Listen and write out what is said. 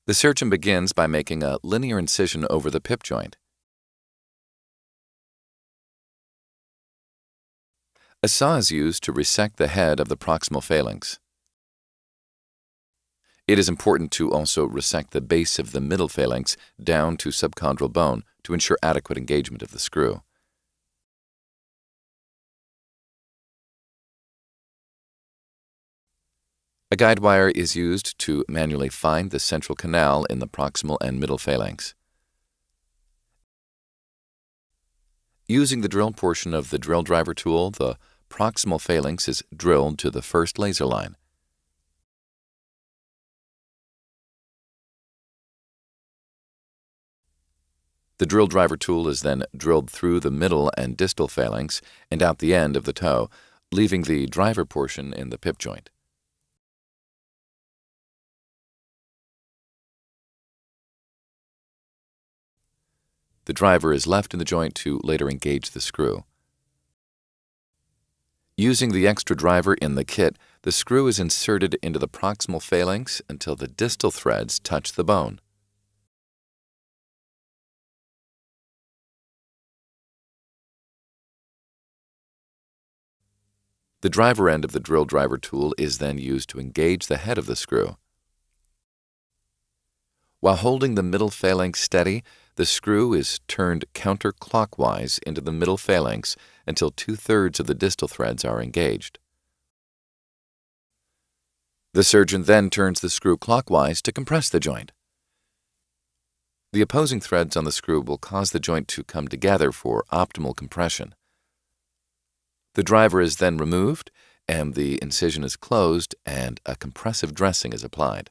The surgeon begins by making a linear incision over the pip joint. A saw is used to resect the head of the proximal phalanx. It is important to also resect the base of the middle phalanx down to subchondral bone to ensure adequate engagement of the screw. A guide wire is used to manually find the central canal in the proximal and middle phalanx. Using the drill portion of the drill driver tool, the proximal phalanx is drilled to the first laser line. The drill driver tool is then drilled through the middle and distal phalanx and out the end of the toe, leaving the driver portion in the pip joint. The driver is left in the joint to later engage the screw. Using the extra driver in the kit, the screw is inserted into the proximal phalanx until the distal threads touch the bone. The driver end of the drill driver tool is then used to engage the head of the screw. While holding the middle phalanx steady, the screw is turned counterclockwise into the middle phalanx until 2/3 of the distal threads are engaged. The surgeon then turns the screw clockwise to compress the joint. The opposing threads on the screw will cause the joint to come together for optimal compression. The driver is then removed, and the incision is closed, and a compressive dressing is applied.